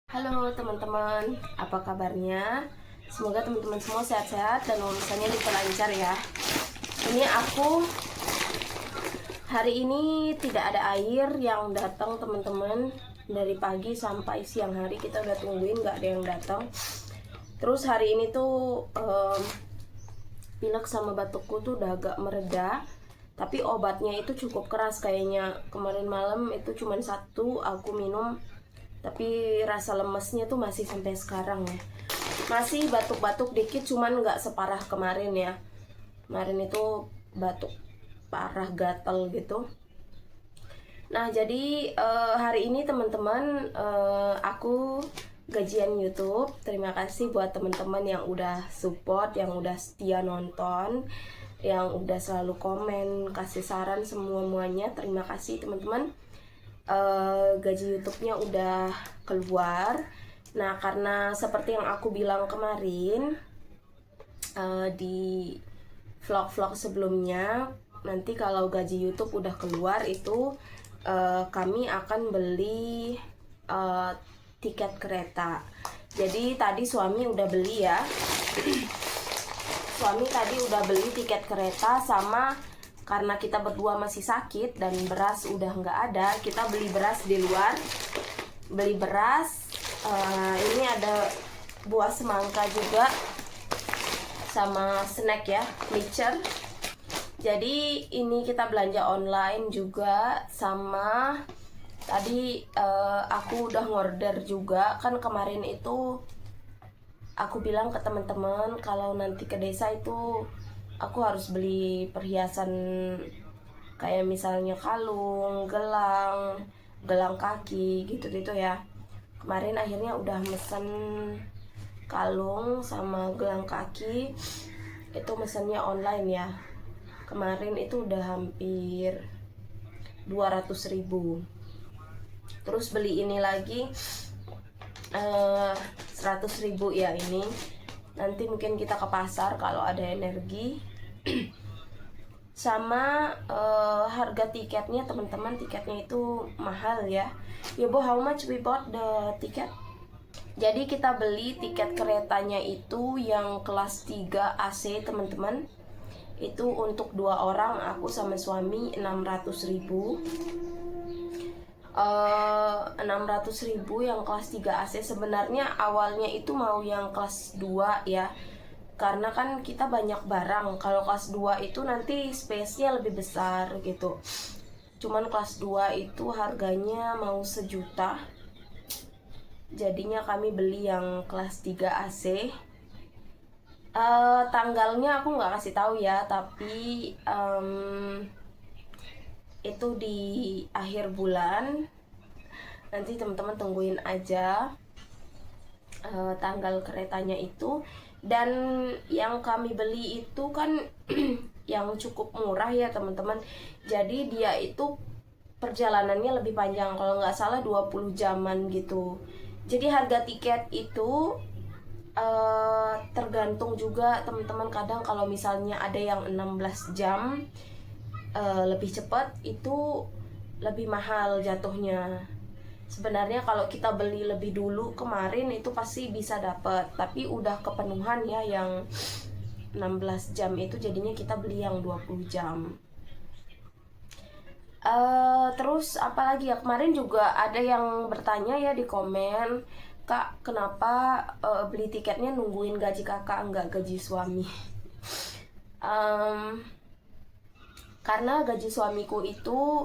Halo teman-teman, apa kabarnya? Semoga teman-teman semua sehat-sehat dan lulusannya diperlancar ya. Ini aku hari ini tidak ada air yang datang teman-teman. Dari pagi sampai siang hari kita udah tungguin nggak ada yang datang. Terus hari ini tuh pilek sama batukku tuh udah agak mereda. Tapi obatnya itu cukup keras kayaknya. Kemarin malam itu cuma satu aku minum, tapi rasa lemesnya tuh masih sampai sekarang ya. Masih batuk-batuk dikit, cuman nggak separah kemarin ya. Kemarin itu batuk parah, gatal gitu. Nah jadi hari ini teman-teman, aku gajian YouTube. Terima kasih buat teman-teman yang udah support, yang udah setia nonton, yang udah selalu komen, kasih saran semuanya. Terima kasih teman-teman. Gaji YouTube-nya udah keluar. Nah karena seperti yang aku bilang kemarin di vlog-vlog sebelumnya, nanti kalau gaji YouTube udah keluar itu kami akan beli tiket kereta. Jadi tadi suami udah beli ya. Suami tadi udah beli tiket kereta, sama karena kita berdua masih sakit dan beras udah nggak ada, kita beli beras di luar. Beli beras, ini ada buah semangka juga sama snack ya, mixer. Jadi ini kita belanja online juga. Sama tadi aku udah ngorder juga. Kan kemarin itu aku bilang ke teman-teman kalau nanti ke desa itu aku harus beli perhiasan kayak misalnya kalung, gelang kaki gitu-gitu ya. Kemarin akhirnya udah mesen kalung sama gelang kaki, itu mesennya online ya. Kemarin itu udah hampir 200.000. Terus beli ini lagi 100.000 ya. Ini nanti mungkin kita ke pasar kalau ada energi. Sama harga tiketnya teman-teman, tiketnya itu mahal ya. Bo, how much we bought the ticket? Jadi kita beli tiket keretanya itu yang kelas 3 AC teman-teman. Itu untuk 2 orang, aku sama suami, 600.000. 600.000 yang kelas 3 AC. Sebenarnya awalnya itu mau yang kelas 2 ya, karena kan kita banyak barang. Kalau kelas 2 itu nanti space-nya lebih besar gitu. Cuman kelas 2 itu harganya mau 1 juta. Jadinya kami beli yang kelas 3 AC. Tanggalnya aku nggak kasih tahu ya, tapi itu di akhir bulan. Nanti teman-teman tungguin aja tanggal keretanya itu. Dan yang kami beli itu kan yang cukup murah ya teman-teman. Jadi dia itu perjalanannya lebih panjang, kalau nggak salah 20 jaman gitu. Jadi harga tiket itu tergantung juga teman-teman. Kadang kalau misalnya ada yang 16 jam lebih cepat, itu lebih mahal jatuhnya. Sebenarnya kalau kita beli lebih dulu kemarin itu pasti bisa dapat, tapi udah kepenuhan ya yang 16 jam itu, jadinya kita beli yang 20 jam. Terus apalagi ya, kemarin juga ada yang bertanya ya di komen, Kak kenapa beli tiketnya nungguin gaji kakak enggak gaji suami? Karena gaji suamiku itu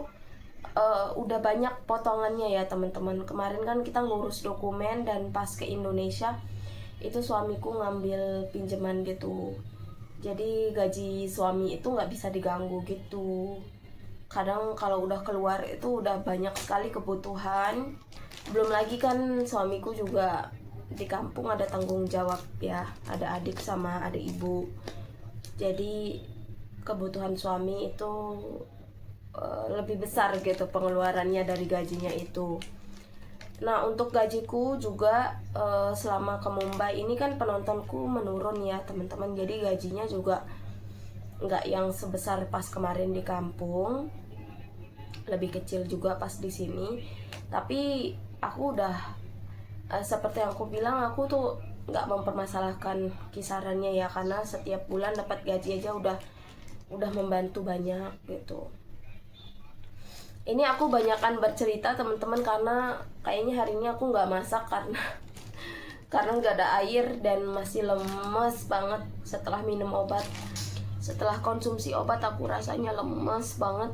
udah banyak potongannya ya teman-teman. Kemarin kan kita ngurus dokumen dan pas ke Indonesia itu suamiku ngambil pinjaman gitu. Jadi gaji suami itu nggak bisa diganggu gitu. Kadang kalau udah keluar itu udah banyak sekali kebutuhan. Belum lagi kan suamiku juga di kampung ada tanggung jawab ya, ada adik sama ada ibu. Jadi kebutuhan suami itu lebih besar gitu pengeluarannya dari gajinya itu. Nah untuk gajiku juga selama ke Mumbai ini kan penontonku menurun ya teman-teman. Jadi gajinya juga nggak yang sebesar pas kemarin di kampung, lebih kecil juga pas di sini. Tapi aku udah seperti yang aku bilang, aku tuh nggak mempermasalahkan kisarannya ya, karena setiap bulan dapat gaji aja udah membantu banyak gitu. Ini aku banyakkan bercerita teman-teman karena kayaknya hari ini aku nggak masak karena nggak ada air dan masih lemes banget setelah minum obat. Setelah konsumsi obat aku rasanya lemes banget.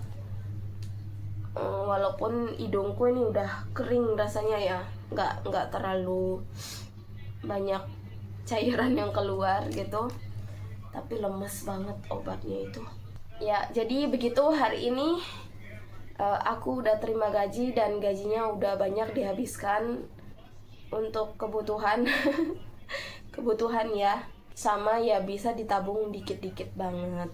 Walaupun hidungku ini udah kering rasanya ya, nggak terlalu banyak cairan yang keluar gitu, tapi lemes banget obatnya itu ya. Jadi begitu, hari ini aku udah terima gaji dan gajinya udah banyak dihabiskan untuk kebutuhan kebutuhan ya, sama ya bisa ditabung dikit-dikit banget.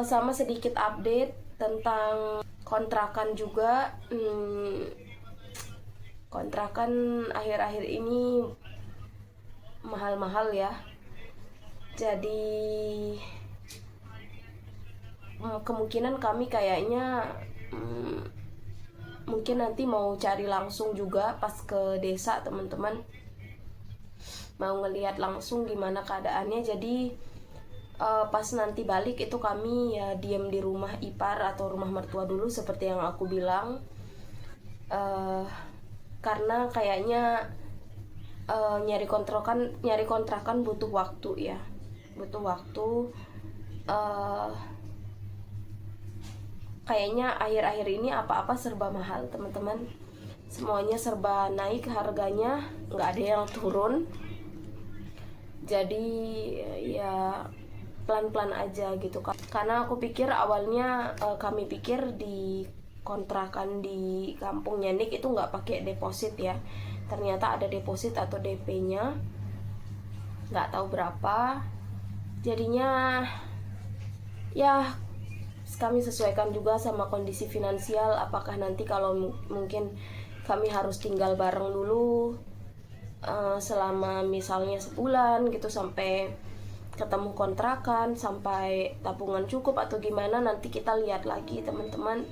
Sama sedikit update tentang kontrakan juga. Kontrakan akhir-akhir ini mahal-mahal ya, jadi kemungkinan kami kayaknya mungkin nanti mau cari langsung juga pas ke desa teman-teman, mau ngelihat langsung gimana keadaannya. Jadi pas nanti balik itu kami ya diam di rumah ipar atau rumah mertua dulu seperti yang aku bilang, karena kayaknya nyari kontrakan butuh waktu ya, butuh waktu. Kayaknya akhir-akhir ini apa-apa serba mahal teman-teman, semuanya serba naik harganya, nggak ada yang turun. Jadi ya pelan-pelan aja gitu kan. Karena aku pikir awalnya kami pikir di kontrakan di kampungnya Nick itu nggak pakai deposit ya, ternyata ada deposit atau DP-nya, nggak tahu berapa. Jadinya ya kami sesuaikan juga sama kondisi finansial, apakah nanti kalau mungkin kami harus tinggal bareng dulu selama misalnya sebulan gitu, sampai ketemu kontrakan, sampai tabungan cukup atau gimana, nanti kita lihat lagi teman-teman.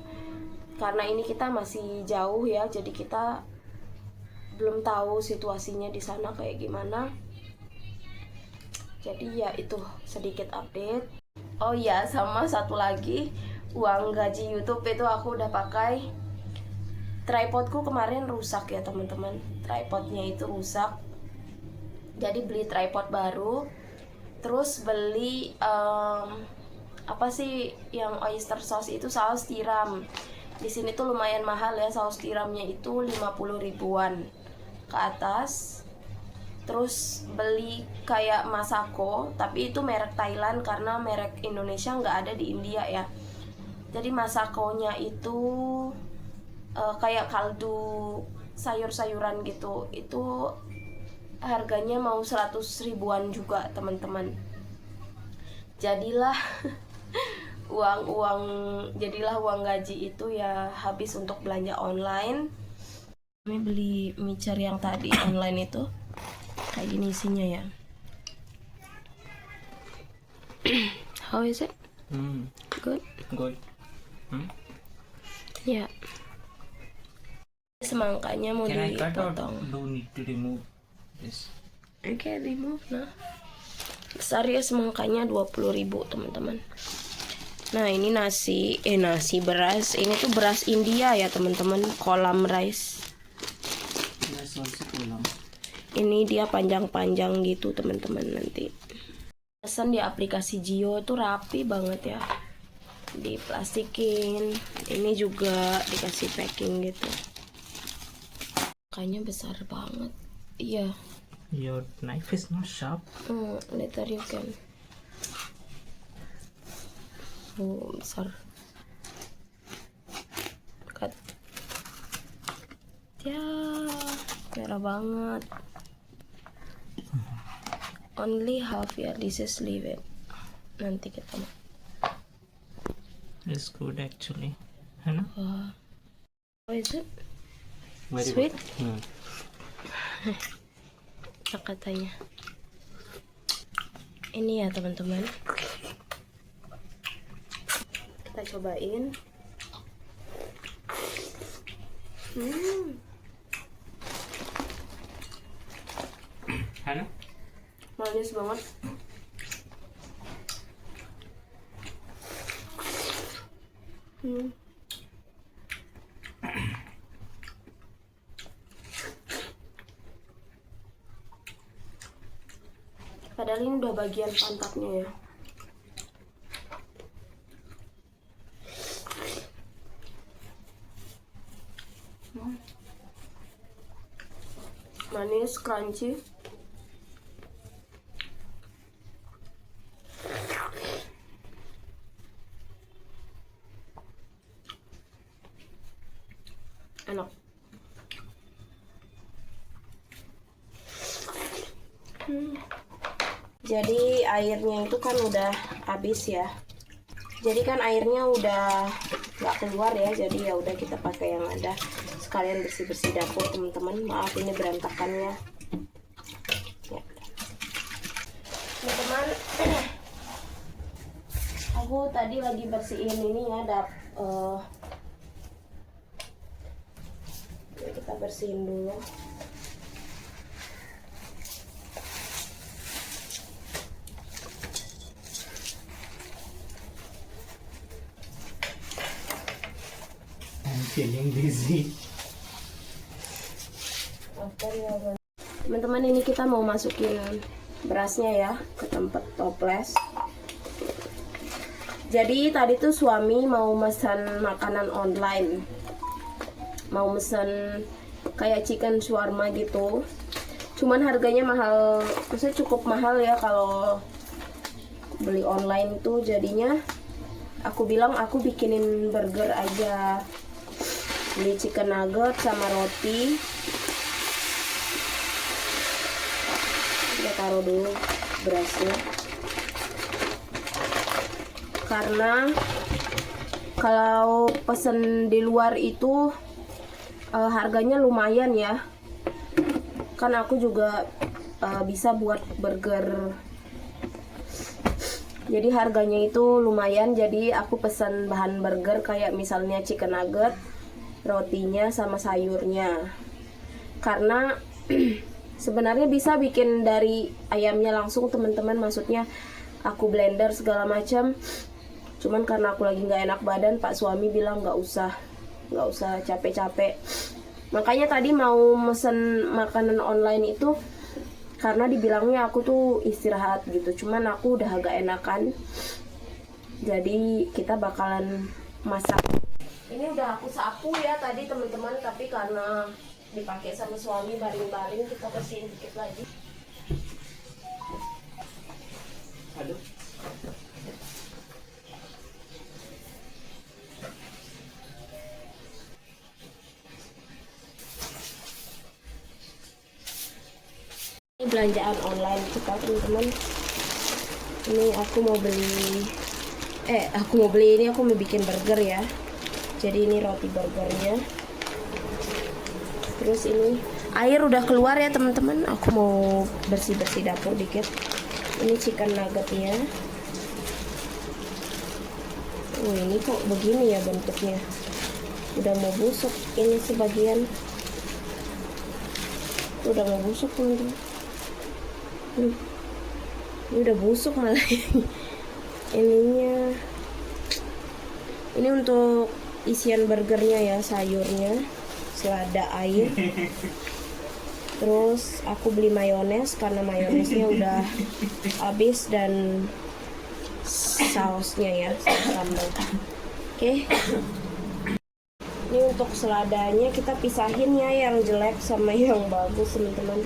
Karena ini kita masih jauh ya, jadi kita belum tahu situasinya di sana kayak gimana. Jadi ya itu sedikit update. Oh ya, sama satu lagi, uang gaji YouTube itu aku udah pakai. Tripodku kemarin rusak ya teman-teman, tripodnya itu rusak, jadi beli tripod baru. Terus beli apa sih yang oyster sauce itu, saus tiram. Di sini tuh lumayan mahal ya, saus tiramnya itu 50 ribuan ke atas. Terus beli kayak Masako, tapi itu merek Thailand karena merek Indonesia nggak ada di India ya. Jadi Masakonya itu kayak kaldu sayur-sayuran gitu, itu harganya mau 100 ribuan juga teman-teman. Jadilah uang gaji itu ya habis untuk belanja online. Kami beli mixer yang tadi online itu kayak gini isinya ya. How is it? Good. Ya. Semangkanya mau dipotong. Do need to remove this? I can remove nah. Besar ya semangkanya, 20.000 teman-teman. Nah ini nasi beras. Ini tuh beras India ya teman-teman, kolam rice. Ini dia panjang-panjang gitu teman-teman. Nanti pesan di aplikasi Jio itu rapi banget ya, diplastikin. Ini juga dikasih packing gitu. Kayaknya besar banget. Iya. Your knife is not sharp. Later you can. Besar. Cut. Ya, merah banget. Only half ya. This is leave it. Nanti kita mau. It's good actually. Hana? How is it? Very Sweet? Good. Nah, katanya. Ini ya teman-teman. Kita cobain. Hana? Manis banget. Padahal ini udah bagian pantatnya ya. Manis, crunchy. Enak. Jadi airnya itu kan udah habis ya. Jadi kan airnya udah nggak keluar ya. Jadi ya udah kita pakai yang ada. Sekalian bersih-bersih dapur teman-teman. Maaf ini berantakannya. Ya. Teman-teman, aku tadi lagi bersihin ini ya. Kita bersihin dulu. I'm feeling dizzy. Teman-teman, ini kita mau masukin berasnya ya ke tempat toples. Jadi tadi tuh suami mau pesan makanan online, mau mesen kayak chicken shawarma gitu, cuman harganya mahal, maksudnya cukup mahal ya kalau beli online tuh. Jadinya aku bilang aku bikinin burger aja, beli chicken nugget sama roti. Kita taruh dulu berasnya, karena kalau pesen di luar itu harganya lumayan ya. Kan aku juga bisa buat burger, jadi harganya itu lumayan. Jadi aku pesan bahan burger kayak misalnya chicken nugget, rotinya sama sayurnya. Karena sebenarnya bisa bikin dari ayamnya langsung teman-teman, maksudnya aku blender segala macam. Cuman karena aku lagi nggak enak badan, Pak suami bilang nggak usah capek-capek. Makanya tadi mau mesen makanan online itu karena dibilangnya aku tuh istirahat gitu. Cuman aku udah agak enakan, jadi kita bakalan masak. Ini udah aku sapu ya tadi teman-teman, tapi karena dipakai sama suami baring-baring, kita bersihin dikit lagi. Aduh. Ini belanjaan online kita teman-teman. Ini aku mau beli ini aku mau bikin burger ya. Jadi ini roti burgernya. Terus ini air udah keluar ya teman-teman. Aku mau bersih-bersih dapur dikit. Ini chicken nuggetnya. Oh, ini kok begini ya bentuknya. Udah mau busuk ini sebagian. Udah mau busuk teman-teman. Ini udah busuk malah. Ininya. Ini untuk isian burgernya ya, sayurnya, selada air. Terus aku beli mayones karena mayonesnya udah habis, dan sausnya ya, saus sambal. Oke. Ini untuk seladanya kita pisahin ya, yang jelek sama yang bagus teman-teman.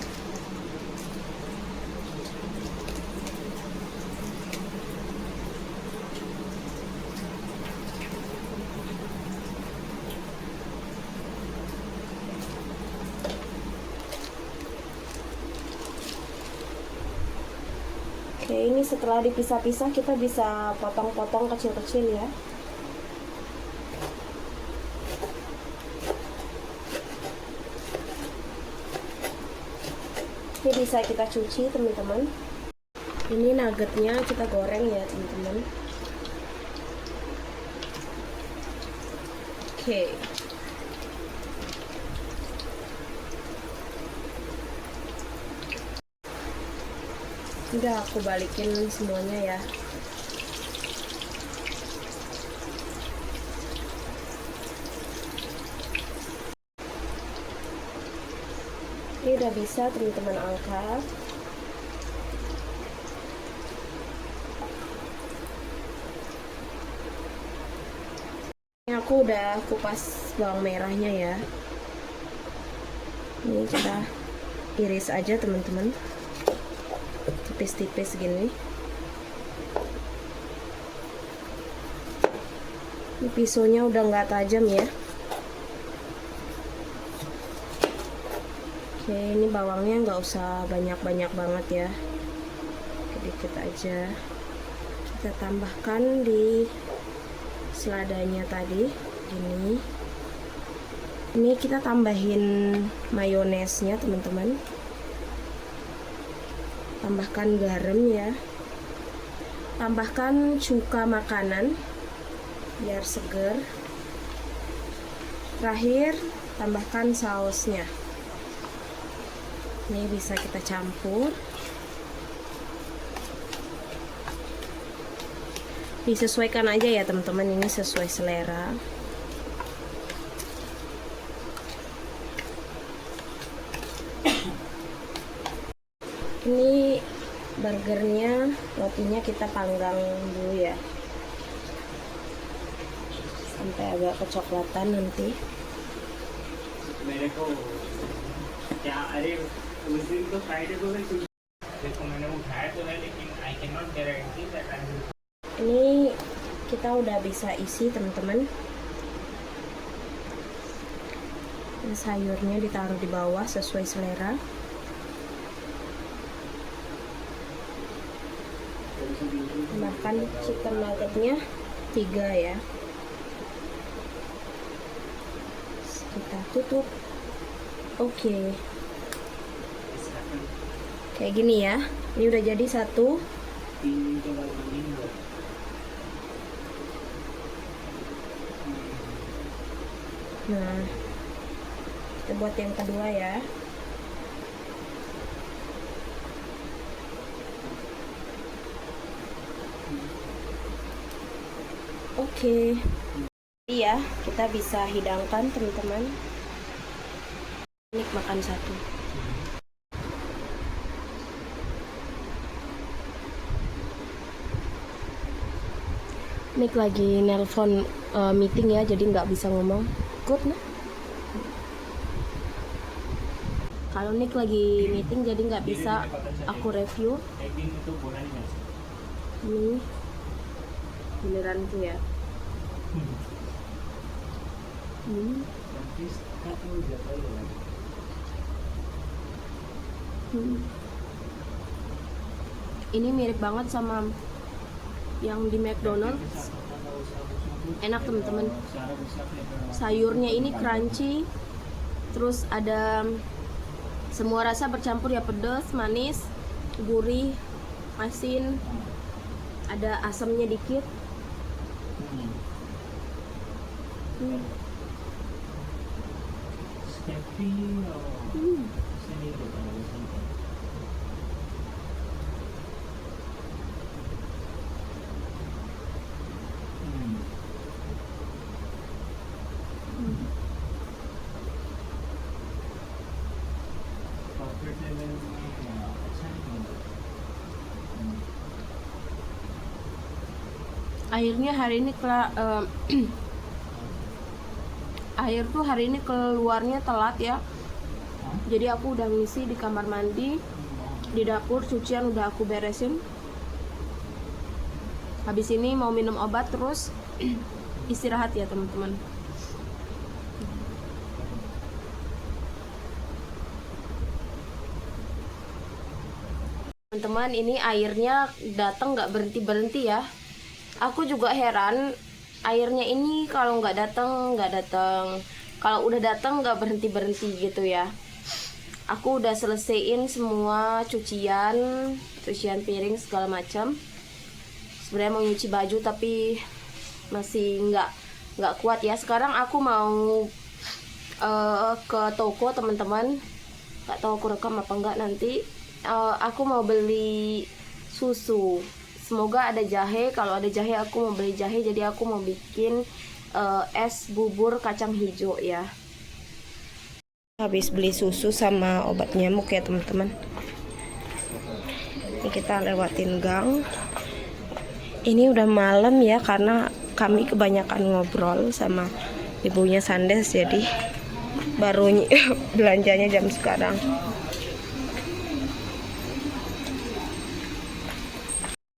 Oke, ini setelah dipisah-pisah kita bisa potong-potong kecil-kecil ya. Ini bisa kita cuci teman-teman. Ini nuggetnya kita goreng ya teman-teman. Oke. Udah aku balikin semuanya ya. Ini udah bisa teman-teman angkat. Ini aku udah kupas bawang merahnya ya. Ini kita iris aja teman-teman, tipis-tipis gini. Ini pisaunya udah nggak tajam ya. Oke, ini bawangnya nggak usah banyak-banyak banget ya, sedikit aja. Kita tambahkan di seladanya tadi gini. Ini kita tambahin mayonesnya teman-teman. Tambahkan garam ya. Tambahkan cuka makanan biar seger. Terakhir tambahkan sausnya. Ini bisa kita campur. Disesuaikan aja ya teman-teman, ini sesuai selera. Ini burgernya, rotinya kita panggang dulu ya, sampai agak kecoklatan nanti. मेरे को क्या अरे उस दिन तो फ्राइडे को भी देखो मैंने उठाया तो है लेकिन I can not guarantee that I will. Ini kita udah bisa isi teman-teman. Sayurnya ditaruh di bawah sesuai selera. Tambahkan chicken nuggetnya 3 ya. Kita tutup. Oke. Kayak gini ya. Ini udah jadi satu. Nah, kita buat yang kedua ya. Oke. Iya, kita bisa hidangkan teman-teman. Ini makan satu. Nick lagi nelpon meeting ya, jadi nggak bisa ngomong. Good nah. Kalau Nick lagi meeting jadi nggak bisa aku review. Ini beneran tuh ya. Ini mirip banget sama yang di McDonald's. Enak teman-teman. Sayurnya ini crunchy, terus ada semua rasa bercampur ya, pedas, manis, gurih, asin, ada asamnya dikit. Airnya hari ini air tuh hari ini keluarnya telat ya. Jadi aku udah ngisi di kamar mandi, di dapur, cucian udah aku beresin. Habis ini mau minum obat terus istirahat ya teman-teman. Teman-teman, ini airnya datang nggak berhenti ya. Aku juga heran, airnya ini kalau nggak datang. Kalau udah datang nggak berhenti gitu ya. Aku udah selesaiin semua cucian piring segala macam. Sebenarnya mau nyuci baju tapi masih nggak kuat ya. Sekarang aku mau ke toko teman-teman. Nggak tahu aku rekam apa enggak nanti. aku mau beli susu. Semoga ada jahe. Kalau ada jahe aku mau beli jahe. Jadi aku mau bikin es bubur kacang hijau ya. Habis beli susu sama obat nyamuk ya teman-teman. Ini kita lewatin gang. Ini udah malam ya karena kami kebanyakan ngobrol sama ibunya Sandes, jadi baru belanjanya jam sekarang.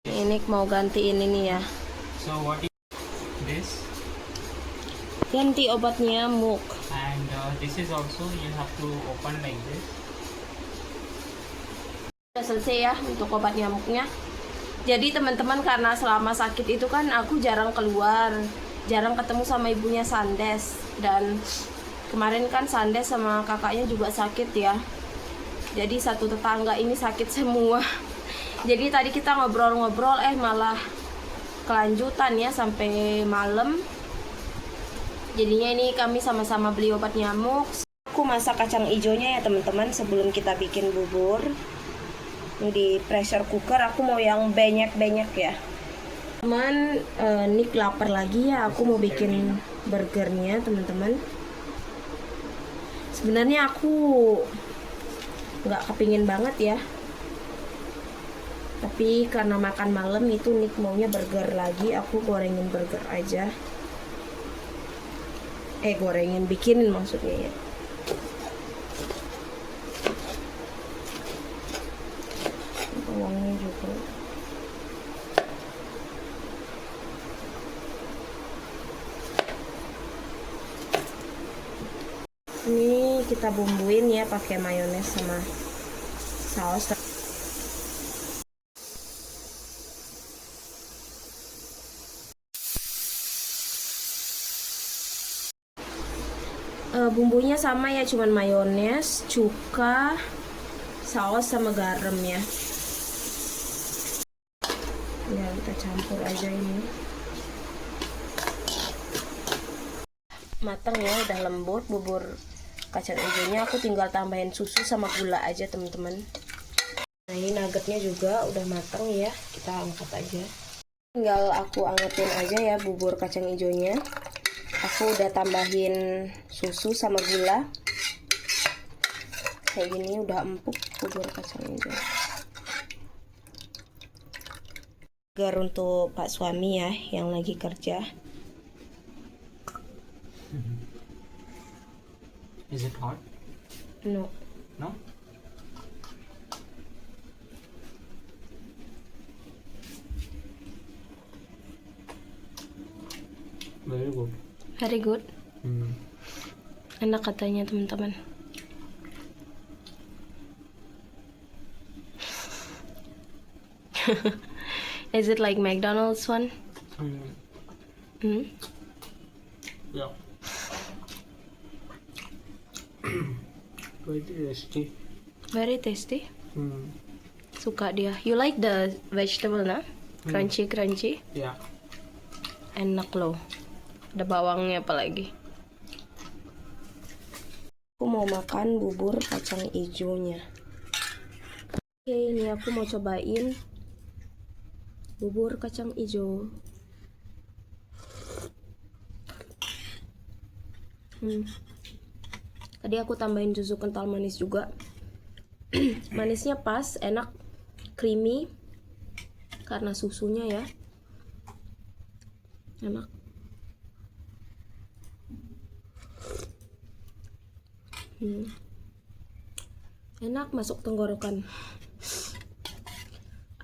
Ini mau ganti ini nih ya. So what is this? Ganti obat nyamuk. And this is also you have to open like this. Udah selesai ya untuk obat nyamuknya. Jadi teman-teman, karena selama sakit itu kan aku jarang keluar, jarang ketemu sama ibunya Sandes. Dan kemarin kan Sandes sama kakaknya juga sakit ya. Jadi satu tetangga ini sakit semua. Jadi tadi kita ngobrol-ngobrol malah kelanjutan ya sampai malam. Jadinya ini kami sama-sama beli obat nyamuk. Aku masak kacang hijaunya ya teman-teman sebelum kita bikin bubur. Ini di pressure cooker, aku mau yang banyak-banyak ya. Teman, Nick lapar lagi ya, aku mau bikin burgernya teman-teman. Sebenarnya aku nggak kepingin banget ya. Tapi karena makan malam itu Nick maunya burger lagi, aku gorengin burger aja. Gorengin, bikinin maksudnya ya. Bawangnya juga. Ini kita bumbuin ya pakai mayones sama saus. Bumbunya sama ya, cuman mayones, cuka, saus sama garam ya. Ya kita campur aja ini. Matang ya, udah lembut bubur kacang hijaunya. Aku tinggal tambahin susu sama gula aja teman-teman. Nah ini nuggetnya juga udah matang ya, kita angkat aja. Tinggal aku angetin aja ya bubur kacang hijaunya. Aku udah tambahin susu sama gula. Kayak gini udah empuk bubur kacang hijau. Agar untuk Pak suami ya yang lagi kerja. Is it hot? No. No? Very good. Very good. Enak katanya teman-teman. Is it like McDonald's one? Yeah. Very tasty. Very tasty. Suka dia. You like the vegetable nah? Crunchy. Yeah. Enak loh. Ada bawangnya apalagi. Aku mau makan bubur kacang hijaunya. Oke, ini aku mau cobain bubur kacang hijau. Tadi aku tambahin susu kental manis juga. Manisnya pas, enak, creamy karena susunya ya. Enak. Enak, masuk tenggorokan.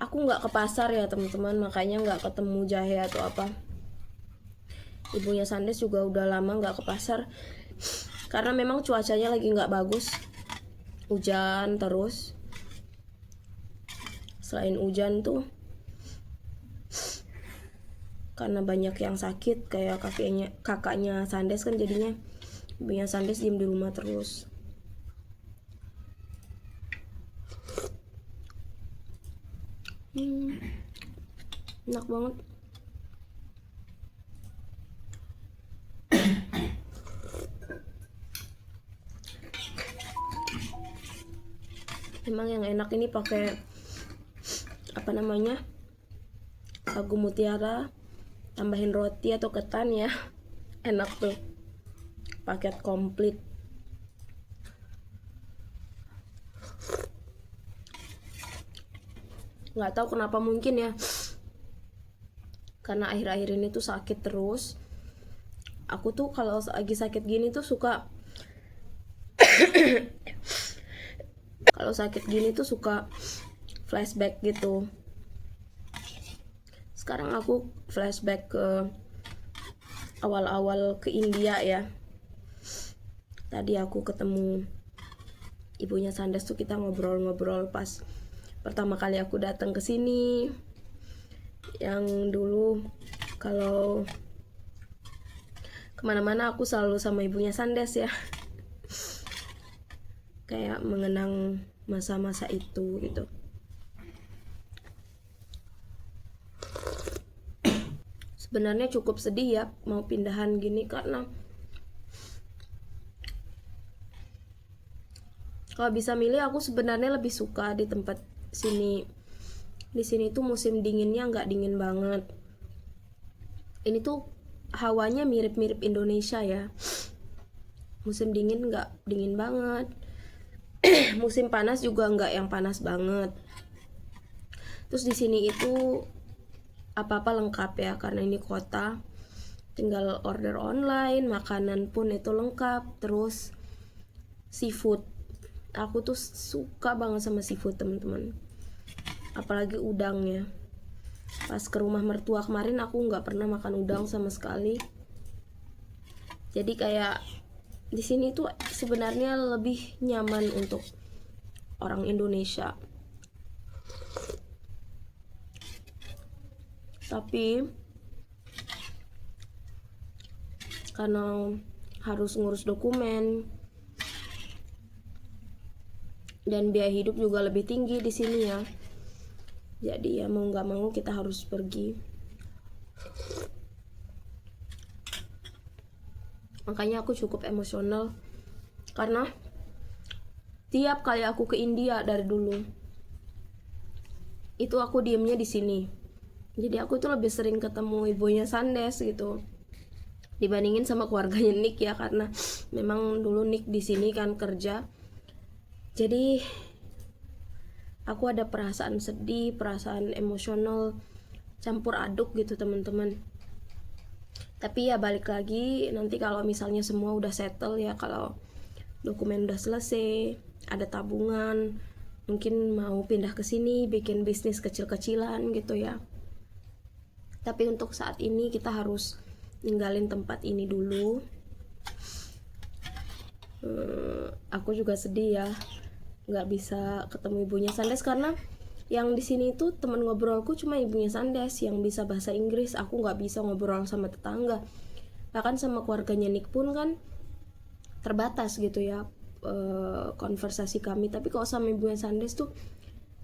Aku nggak ke pasar ya teman-teman, makanya nggak ketemu jahe atau apa. Ibunya Sandes juga udah lama nggak ke pasar karena memang cuacanya lagi nggak bagus, hujan terus. Selain hujan tuh karena banyak yang sakit kayak kakaknya Sandes kan, jadinya ibunya Sandes diem di rumah terus. Enak banget. Emang yang enak ini pakai apa namanya, sagu mutiara, tambahin roti atau ketan ya. Enak tuh, paket komplit. Nggak tahu kenapa, mungkin ya karena akhir-akhir ini tuh sakit terus. Aku tuh kalau lagi sakit gini tuh suka kalau sakit gini tuh suka flashback gitu. Sekarang aku flashback ke awal-awal ke India ya. Tadi aku ketemu ibunya Sandes tuh, kita ngobrol-ngobrol pas pertama kali aku datang ke sini. Yang dulu kalau kemana-mana aku selalu sama ibunya Sandes ya. Kayak mengenang masa-masa itu gitu. Sebenarnya cukup sedih ya mau pindahan gini, karena kalau bisa milih aku sebenarnya lebih suka di tempat sini. Di sini tuh musim dinginnya nggak dingin banget. Ini tuh hawanya mirip-mirip Indonesia ya. Musim dingin nggak dingin banget. Musim panas juga nggak yang panas banget. Terus di sini itu apa-apa lengkap ya, karena ini kota. Tinggal order online, makanan pun itu lengkap. Terus seafood, aku tuh suka banget sama seafood teman-teman, apalagi udangnya. Pas ke rumah mertua kemarin aku nggak pernah makan udang sama sekali. Jadi kayak di sini tuh sebenarnya lebih nyaman untuk orang Indonesia. Tapi karena harus ngurus dokumen dan biaya hidup juga lebih tinggi di sini ya. Jadi ya mau nggak mau kita harus pergi. Makanya aku cukup emosional karena tiap kali aku ke India dari dulu itu aku diemnya di sini. Jadi aku tuh lebih sering ketemu ibunya Sandes gitu dibandingin sama keluarganya Nick ya, karena memang dulu Nick di sini kan kerja. Jadi aku ada perasaan sedih, perasaan emosional campur aduk gitu teman-teman. Tapi ya balik lagi, nanti kalau misalnya semua udah settle ya, kalau dokumen udah selesai, ada tabungan, mungkin mau pindah ke sini bikin bisnis kecil-kecilan gitu ya. Tapi untuk saat ini kita harus ninggalin tempat ini dulu. Aku juga sedih ya nggak bisa ketemu ibunya Sandes, karena yang di sini tuh teman ngobrolku cuma ibunya Sandes yang bisa bahasa Inggris. Aku nggak bisa ngobrol sama tetangga, bahkan sama keluarganya Nick pun kan terbatas gitu ya konversasi kami. Tapi kalau sama ibunya Sandes tuh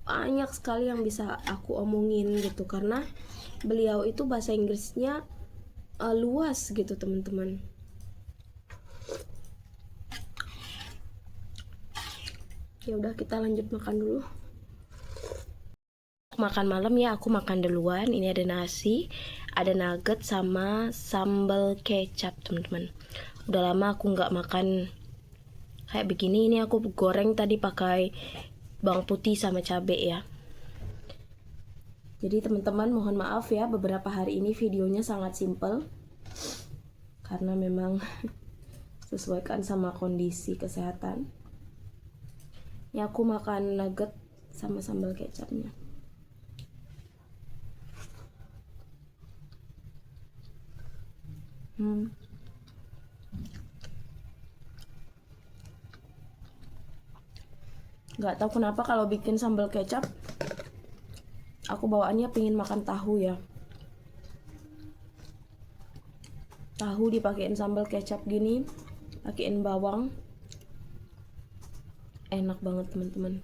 banyak sekali yang bisa aku omongin gitu, karena beliau itu bahasa Inggrisnya luas gitu teman-teman. Ya udah, kita lanjut makan dulu. Makan malam ya, aku makan duluan. Ini ada nasi, ada nugget sama sambal kecap teman-teman. Udah lama aku nggak makan kayak begini. Ini aku goreng tadi pakai bawang putih sama cabai ya. Jadi teman-teman mohon maaf ya, beberapa hari ini videonya sangat simple karena memang sesuaikan sama kondisi kesehatan. Ini aku makan nugget sama sambal kecapnya. Nggak tahu kenapa kalau bikin sambal kecap aku bawaannya pengen makan tahu ya. Tahu dipakein sambal kecap gini, pakein bawang, enak banget teman-teman.